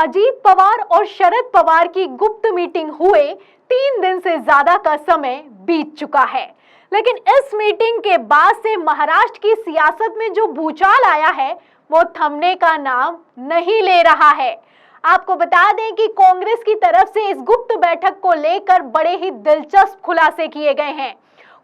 अजीत पवार और शरद पवार की गुप्त मीटिंग हुए 3 दिन से ज्यादा का समय बीत चुका है, लेकिन इस मीटिंग के बाद से महाराष्ट्र की सियासत में जो भूचाल आया है वो थमने का नाम नहीं ले रहा है। आपको बता दें कि कांग्रेस की तरफ से इस गुप्त बैठक को लेकर बड़े ही दिलचस्प खुलासे किए गए हैं।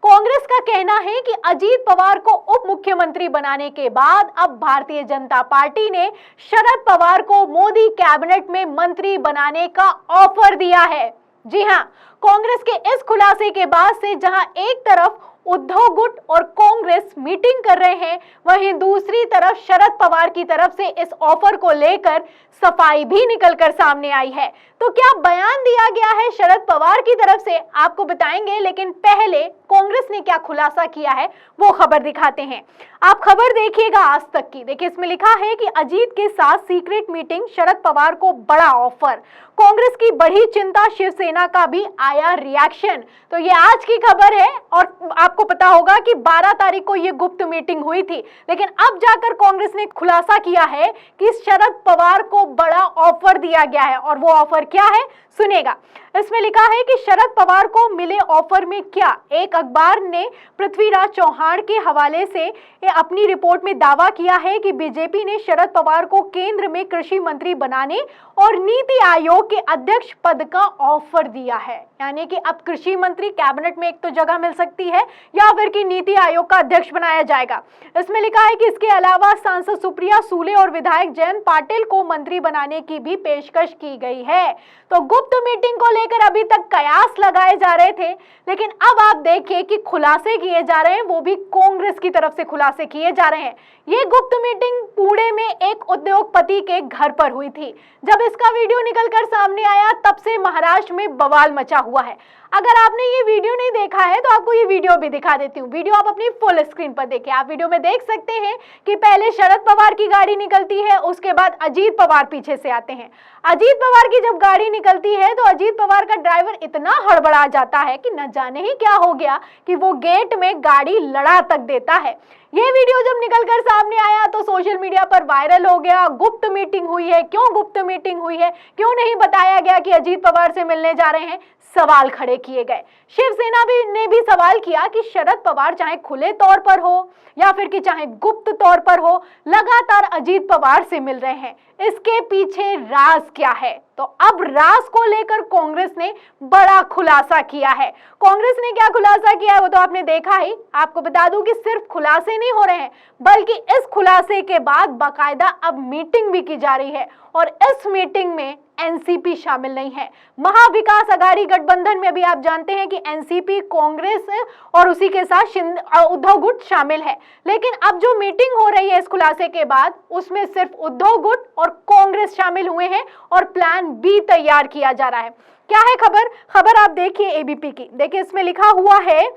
कांग्रेस का कहना है कि अजीत पवार को उप मुख्यमंत्री बनाने के बाद अब भारतीय जनता पार्टी ने शरद पवार को मोदी कैबिनेट में मंत्री बनाने का ऑफर दिया है। जी हां, कांग्रेस के इस खुलासे के बाद से जहां एक तरफ उद्धव गुट और कांग्रेस मीटिंग कर रहे हैं, वहीं दूसरी तरफ शरद पवार की तरफ से इस ऑफर को लेकर सफाई भी निकलकर सामने आई है। तो क्या बयान दिया गया है शरद पवार की तरफ से, आपको बताएंगे, लेकिन पहले कांग्रेस ने क्या खुलासा किया है वो खबर दिखाते हैं। आप खबर देखिएगा आज तक की। देखिए, इसमें लिखा है कि अजीत के साथ सीक्रेट मीटिंग, शरद पवार को बड़ा ऑफर, कांग्रेस की बढ़ी चिंता, शिवसेना का भी आया रिएक्शन। तो ये आज की खबर है और आपको पता होगा कि 12 तारीख को ये गुप्त मीटिंग हुई थी, लेकिन अब जाकर कांग्रेस ने खुलासा किया है कि शरद पवार को बड़ा ऑफर दिया गया है। और वो ऑफर क्या है, सुनेगा। इसमें लिखा है कि शरद पवार को मिले ऑफर में क्या। एक अखबार ने पृथ्वीराज चौहान के हवाले से अपनी रिपोर्ट में दावा किया है कि बीजेपी ने शरद पवार को केंद्र में कृषि मंत्री बनाने और नीति आयोग के अध्यक्ष पद का ऑफर दिया है। यानी कि अब कृषि मंत्री कैबिनेट में एक तो जगह मिल सकती है या फिर कि नीति आयोग का अध्यक्ष बनाया जाएगा। इसमें लिखा है कि इसके अलावा सांसद सुप्रिया सूले और विधायक जयंत पाटिल को मंत्री बनाने की भी पेशकश की गई है। तो गुप्त मीटिंग को लेकर अभी तक कयास लगाए जा रहे थे, लेकिन अब आप देखिए कि खुलासे किए जा रहे हैं, वो भी कांग्रेस की तरफ से खुलासे किए जा रहे हैं। ये गुप्त मीटिंग पुणे में एक उद्योगपति के घर पर हुई थी। जब इसका वीडियो निकलकर सामने आया तब से महाराष्ट्र में बवाल मचा हुआ है। अगर आपने ये वीडियो नहीं देखा है तो आपको ये वीडियो भी दिखा देती हूँ। वीडियो आप अपनी फुल स्क्रीन पर देखिए। आप वीडियो में देख सकते हैं कि पहले शरद पवार की गाड़ी निकलती है, उसके बाद अजीत पवार पीछे से आते हैं। अजीत पवार की जब गाड़ी निकलती है तो अजीत पवार का ड्राइवर इतना हड़बड़ा जाता है कि न जाने ही क्या हो गया कि वो गेट में गाड़ी लड़ा तक देता है। ये वीडियो जब निकलकर सामने आया तो सोशल मीडिया पर वायरल हो गया। गुप्त मीटिंग हुई है, क्यों गुप्त मीटिंग हुई है, क्यों नहीं बताया गया कि अजीत पवार से मिलने जा रहे हैं, सवाल खड़े किए गए। शिवसेना ने भी सवाल किया कि शरद पवार चाहे खुले तौर पर हो या फिर कि चाहे गुप्त तौर पर हो, लगातार अजीत पवार से मिल रहे हैं, इसके पीछे राज क्या है। तो अब राज को लेकर कांग्रेस ने बड़ा खुलासा किया है। कांग्रेस ने क्या खुलासा किया है वो तो आपने देखा ही। आपको बता दूं कि सिर्फ खुलासे नहीं हो रहे हैं, बल्कि इस खुलासे के बाद बाकायदा अब मीटिंग भी की जा रही है। और इस मीटिंग में एनसीपी शामिल नहीं है। महाविकास आघाड़ी गठबंधन में भी आप जानते हैं कि एनसीपी, कांग्रेस और उसी के साथ उद्धव गुट शामिल है। लेकिन अब जो मीटिंग हो रही है इस खुलासे के बाद, उसमें सिर्फ उद्धव गुट और कांग्रेस शामिल हुए हैं और प्लान बी तैयार किया जा रहा है। क्या है खबर आप देखिए एबीपी की। देखिए, इसमें लिखा हुआ है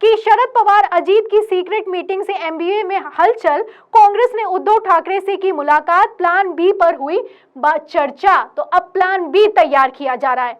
कि शरद पवार अजीत की सीक्रेट मीटिंग से एमबीए में हलचल, कांग्रेस ने उद्धव ठाकरे से की मुलाकात, प्लान बी पर हुई चर्चा। तो अब प्लान बी तैयार किया जा रहा है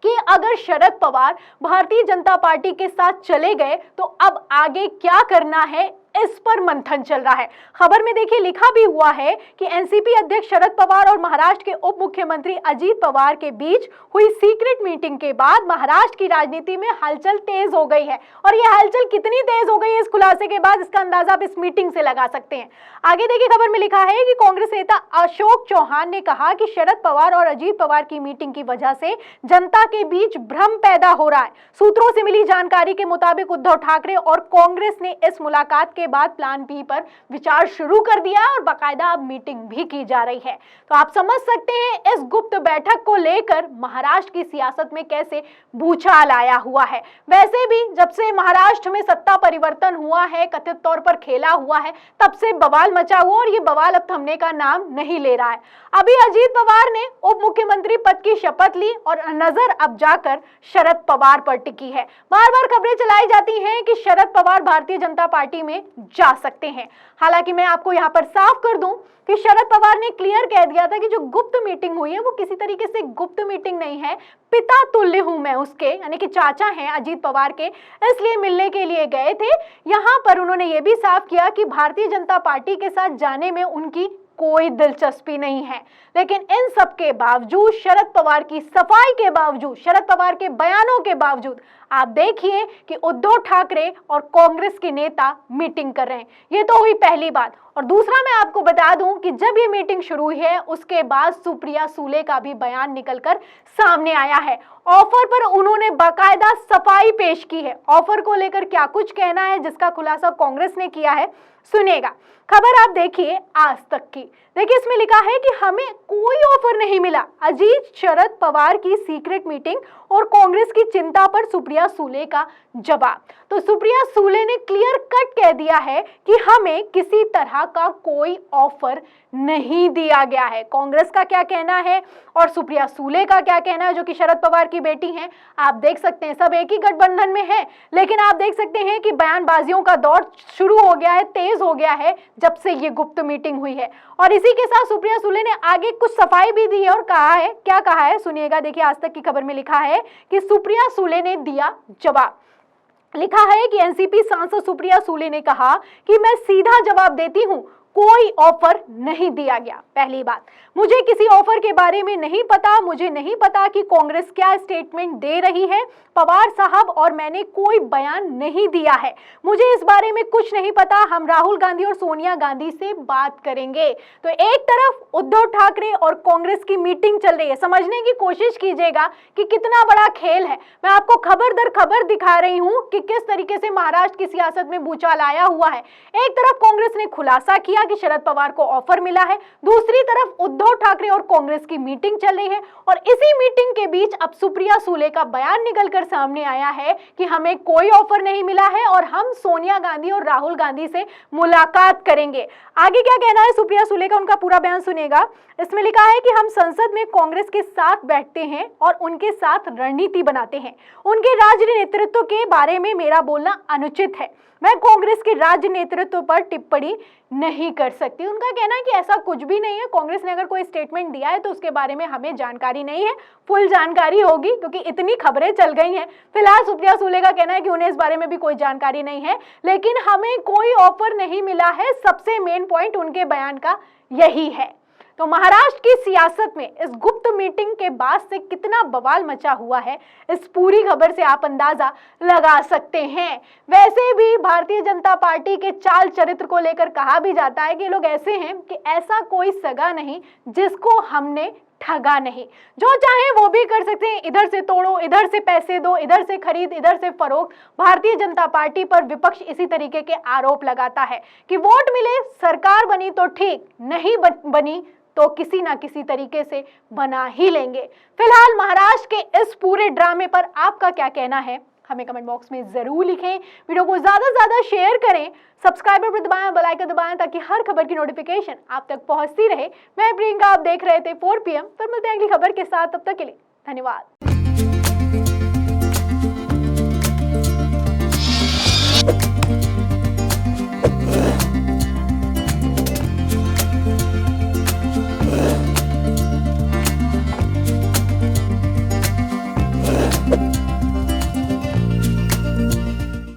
कि अगर शरद पवार भारतीय जनता पार्टी के साथ चले गए तो अब आगे क्या करना है, इस पर मंथन चल रहा है। खबर में देखिए लिखा भी हुआ है कि एनसीपी अध्यक्ष शरद पवार और महाराष्ट्र के उप मुख्यमंत्री अजीत पवार के बीच हुई सीक्रेट मीटिंग के बाद महाराष्ट्र की राजनीति में हलचल तेज हो गई है। और ये हलचल कितनी तेज हो गई है इस खुलासे के बाद, इसका अंदाजा आप इस मीटिंग से लगा सकते हैं। आगे देखिए, खबर में लिखा है कि कांग्रेस नेता अशोक चौहान ने कहा कि शरद पवार और अजीत पवार की मीटिंग की वजह से जनता के बीच भ्रम पैदा हो रहा है। सूत्रों से मिली जानकारी के मुताबिक उद्धव ठाकरे और कांग्रेस ने इस मुलाकात के बाद प्लान बी पर विचार शुरू कर दिया और बाकायदा अब मीटिंग भी की जा रही है। तो आप समझ सकते हैं इस गुप्त बैठक को लेकर महाराष्ट्र की सियासत में कैसे भूचाल आया हुआ है। वैसे भी जब से महाराष्ट्र में सत्ता परिवर्तन हुआ है, कथित तौर पर खेला हुआ है, तब से बवाल मचा हुआ और ये बवाल अब थमने का नाम नहीं ले रहा है। अभी अजीत पवार ने उप मुख्यमंत्री पद की शपथ ली और नजर अब जाकर शरद पवार पर टिकी है। बार बार खबरें चलाई जाती हैं कि शरद पवार भारतीय जनता पार्टी में जा सकते हैं। हालांकि मैं आपको यहां पर साफ कर दूं कि शरद पवार ने क्लियर कह दिया था कि जो गुप्त मीटिंग हुई है वो किसी तरीके से गुप्त मीटिंग नहीं है, पिता तुल्य हूं मैं उसके, यानी कि चाचा हैं अजीत पवार के, इसलिए मिलने के लिए गए थे। यहां पर उन्होंने ये भी साफ किया कि भारतीय जनता पार्टी के साथ जाने में उनकी कोई दिलचस्पी नहीं है। लेकिन इन सब के बावजूद, शरद पवार की सफाई के बावजूद, शरद पवार के बयानों के बावजूद, आप देखिए कि उद्धव ठाकरे और कांग्रेस के नेता मीटिंग कर रहे हैं। ये तो हुई पहली बात। और दूसरा, मैं आपको बता दूं कि जब ये मीटिंग शुरू हुई है उसके बाद सुप्रिया सुले का भी बयान निकलकर सामने आया है। ऑफर पर उन्होंने बाकायदा सफाई पेश की है। ऑफर को लेकर क्या कुछ कहना है जिसका खुलासा कांग्रेस ने किया है, सुनेगा। खबर आप देखिए आज तक की। देखिए इसमें लिखा है कि हमें कोई ऑफर नहीं मिला। अजीत शरद पवार की सीक्रेट मीटिंग और कांग्रेस की चिंता पर सुप्रिया सुले का जवाब। तो सुप्रिया सुले ने क्लियर कट कह दिया है कि हमें किसी तरह का कोई ऑफर नहीं दिया गया है। कांग्रेस का क्या कहना है और सुप्रिया सुले का क्या कहना है, जो कि शरद पवार की बेटी हैं, आप देख सकते हैं। सब एक ही गठबंधन में है, लेकिन आप देख सकते हैं कि बयानबाजियों का दौर शुरू हो गया है, तेज हो गया है जब से ये गुप्त मीटिंग हुई है। और इसी के साथ सुप्रिया सुले ने आगे कुछ सफाई भी दी है और कहा है, क्या कहा है सुनिएगा। देखिए आज तक की खबर में लिखा है कि सुप्रिया सुले ने दिया जवाब। लिखा है कि एनसीपी सांसद सुप्रिया सुले ने कहा कि मैं सीधा जवाब देती हूं, कोई ऑफर नहीं दिया गया। पहली बात, मुझे किसी ऑफर के बारे में नहीं पता। मुझे नहीं पता कि कांग्रेस क्या स्टेटमेंट दे रही है। पवार साहब और मैंने कोई बयान नहीं दिया है, मुझे इस बारे में कुछ नहीं पता। हम राहुल गांधी और सोनिया गांधी से बात करेंगे। तो एक तरफ उद्धव ठाकरे और कांग्रेस की मीटिंग चल रही है। समझने की कोशिश कीजिएगा कि कितना बड़ा खेल है। मैं आपको खबर दर खबर दिखा रही हूं कि किस तरीके से महाराष्ट्र की सियासत में भूचाल आया हुआ है। एक तरफ कांग्रेस ने खुलासा किया कि शरद पवार को ऑफर मिला है, दूसरी तरफ उद्धव ठाकरे और कांग्रेस की मीटिंग चल रही है। और इसी मीटिंग के बीच अब सुप्रिया सुले का बयान निकलकर सामने आया है कि हमें कोई ऑफर नहीं मिला है और हम सोनिया गांधी और राहुल गांधी से मुलाकात करेंगे। आगे क्या कहना है सुप्रिया सुले का, उनका पूरा बयान सुनेगा। इसमें लिखा है कि हम संसद में कांग्रेस के साथ बैठते हैं और उनके साथ रणनीति बनाते हैं। उनके राज्य नेतृत्व के बारे में मेरा बोलना अनुचित है। मैं कांग्रेस के राज्य नेतृत्व पर टिप्पणी नहीं कर सकती। उनका कहना है कि ऐसा कुछ भी नहीं है। कांग्रेस ने अगर कोई स्टेटमेंट दिया है तो उसके बारे में हमें जानकारी नहीं है। फुल जानकारी होगी क्योंकि इतनी खबरें चल गई हैं। फिलहाल सुप्रिया सुले का कहना है कि उन्हें इस बारे में भी कोई जानकारी नहीं है, लेकिन हमें कोई ऑफर नहीं मिला है। सबसे मेन पॉइंट उनके बयान का यही है। तो महाराष्ट्र की सियासत में इस गुप्त मीटिंग के बाद से कितना बवाल मचा हुआ है, इस पूरी खबर से आप अंदाजा लगा सकते हैं। वैसे भी भारतीय जनता पार्टी के चाल चरित्र को लेकर कहा भी जाता है कि लोग ऐसे हैं कि ऐसा कोई सगा नहीं जिसको हमने ठगा नहीं। जो चाहे वो भी कर सकते हैं। इधर से तोड़ो, इधर से पैसे दो, इधर से खरीद, इधर से फरोख्त। भारतीय जनता पार्टी पर विपक्ष इसी तरीके के आरोप लगाता है कि वोट मिले, सरकार बनी तो ठीक, नहीं बनी तो किसी ना किसी तरीके से बना ही लेंगे। फिलहाल महाराष्ट्र के इस पूरे ड्रामे पर आपका क्या कहना है, हमें कमेंट बॉक्स में जरूर लिखें। वीडियो को ज्यादा से ज्यादा शेयर करें, सब्सक्राइबर पर दबाएं, बेल आइकन दबाएं ताकि हर खबर की नोटिफिकेशन आप तक पहुंचती रहे। मैं प्रियंका, आप देख रहे थे 4 PM। फिर मिलते हैं अगली खबर के साथ, तब तक के लिए धन्यवाद।